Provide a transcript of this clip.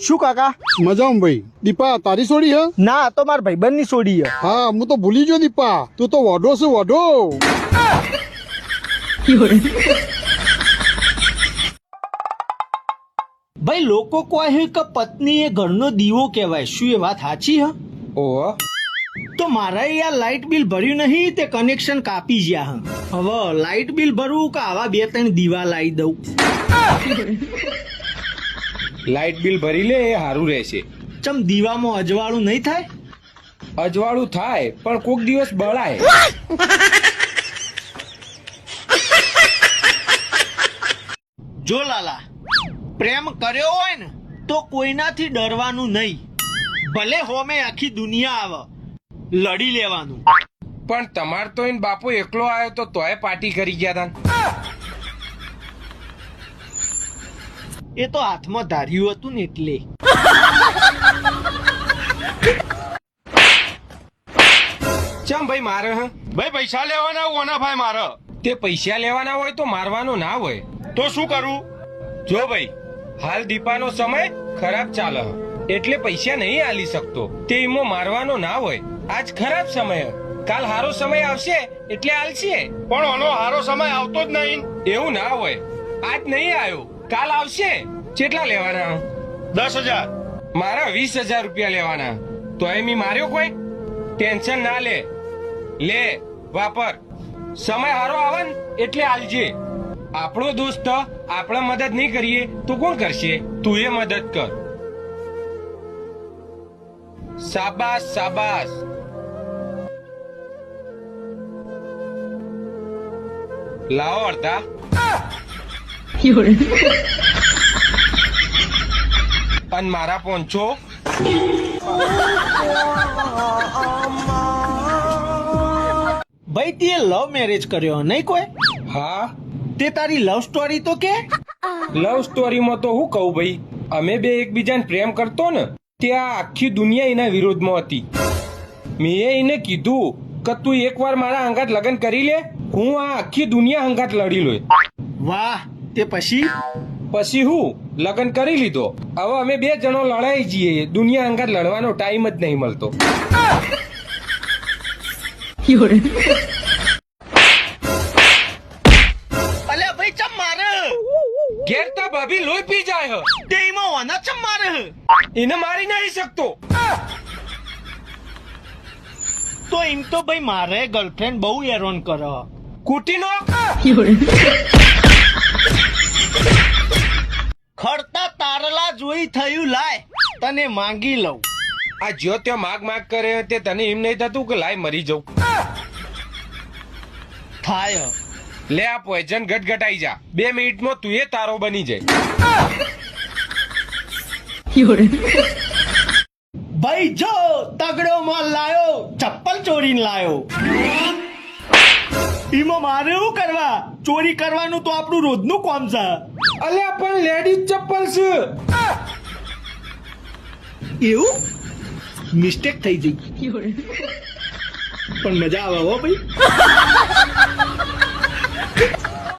શું કાકા? મજામાં ભાઈ. દીપા તારી સોડી હે? ના, આ તો મારા ભાઈબંધની સોડી છે. હા હું તો ભૂલી ગયો દીપા, તું તો વઢો છે વઢો. ભાઈ લોકો કહે કે પત્ની એ ઘરનો દીવો કહેવાય, શું એ વાત સાચી હ? ઓહો, તો મારા યાર લાઇટ બિલ ભર્યું નહીં તે કનેક્શન કાપી ગયા હ. હવે લાઇટ બિલ ભરવું કે આવા 2-3 દીવા લાવી દઉં? લાઇટ બિલ ભરી લે એ સારું રહેશે. ચમ દીવામાં અજવાળું નહીં થાય? અજવાળું થાય પણ કોક દિવસ બળાય. જો લાલા, પ્રેમ કર્યો હોય ને તો કોઈનાથી ડરવાનું નહીં. ભલે હોમે આખી દુનિયા આવે, લડી લેવાનું. પણ તમાર તો એને બાપુ એકલો આવ્યો તો તોય પાર્ટી કરી ગયા તા. એ તો હાથમાં ધાર્યું હતું ને એટલે. ચમ ભાઈ મારે હ? ભાઈ પૈસા લેવાના ઓના ભાઈ મારે. તે પૈસા લેવાના હોય તો મારવાનો ના હોય. તો શું કરું? જો ભાઈ, હાલ દીપાનો સમય ખરાબ ચાલે હ. એટલે પૈસા નહીં આલી શકતો. તે ઈમો મારવાનો ના હોય. આજ ખરાબ સમય હ. કાલ હારો સમય આવશે એટલે આલશે. પણ આનો હારો સમય આવતો જ નહીં. એવું ના હોય. આજ નહીં આવ્યો, કાલ આવશે. કેટલા લેવાના? 10,000. મારા 20,000 રૂપિયા લેવાના. તો એમ માર્યો કોઈ? ટેન્શન ના લે. લે વાપર. સમય હારો આવે ને એટલે આલજે. આપણો દોસ્ત આપણે મદદ નહીં કરીએ તો કોણ કરશે? તું એ મદદ કર. શાબાશ શાબાશ. લાવો અડધા. અને મારા પોંચો. ભાઈ તે લવ મેરેજ કર્યો નહીં કોઈ? હા, તે તારી લવ સ્ટોરી તો કે? લવ સ્ટોરીમાં તો હું કહું ભાઈ, અમે બે એકબીજાને પ્રેમ કરતો ને ત્યાં આખી દુનિયા એના વિરોધમાં હતી. મેં એને કીધું કે તું એકવાર મારા હંગાત લગ્ન કરી લે, હું આ આખી દુનિયા હંગાત લડી લો. વાહ, તે પછી? પછી હું લગ્ન કરી લીધો. હવે અમે બે જણો લડાઈ જઈએ. દુનિયા હંગાત લડવાનો ટાઈમ જ નહીં મળતો. અલ્યા ભાઈ ચમ મારે? ઘેર તા ભાભી લોહી પી જાય હ. તે એમાં ઓના ચમ મારે? એને મારી નહીં શકતો. તો એમ તો ભાઈ મારે ગર્લફ્રેન્ડ બહુ હેરાન કરે. કુટીનો ખડતા તારલા જોઈ થયું, લાય તને માંગી લઉં. આ જો ત્યાં માગ માગ કરે તે તને એમ નહીં થતું કે લાય મરી જાઉં? થાય. લે આ પોઈઝન ગટગટાઈ જા. 2 મિનિટમાં તું એ તારો બની જાય. ભાઈ જો તગડો માલ લાયો, ચપ્પલ ચોરીને લાયો. એમાં મારે શું કરવા? ચોરી કરવાનું તો આપણું રોજનું કામ છે. અલ્યા પણ લેડીઝ ચપ્પલ છે. એવું મિસ્ટેક થઈ ગઈ, પણ મજા આવે હો ભાઈ.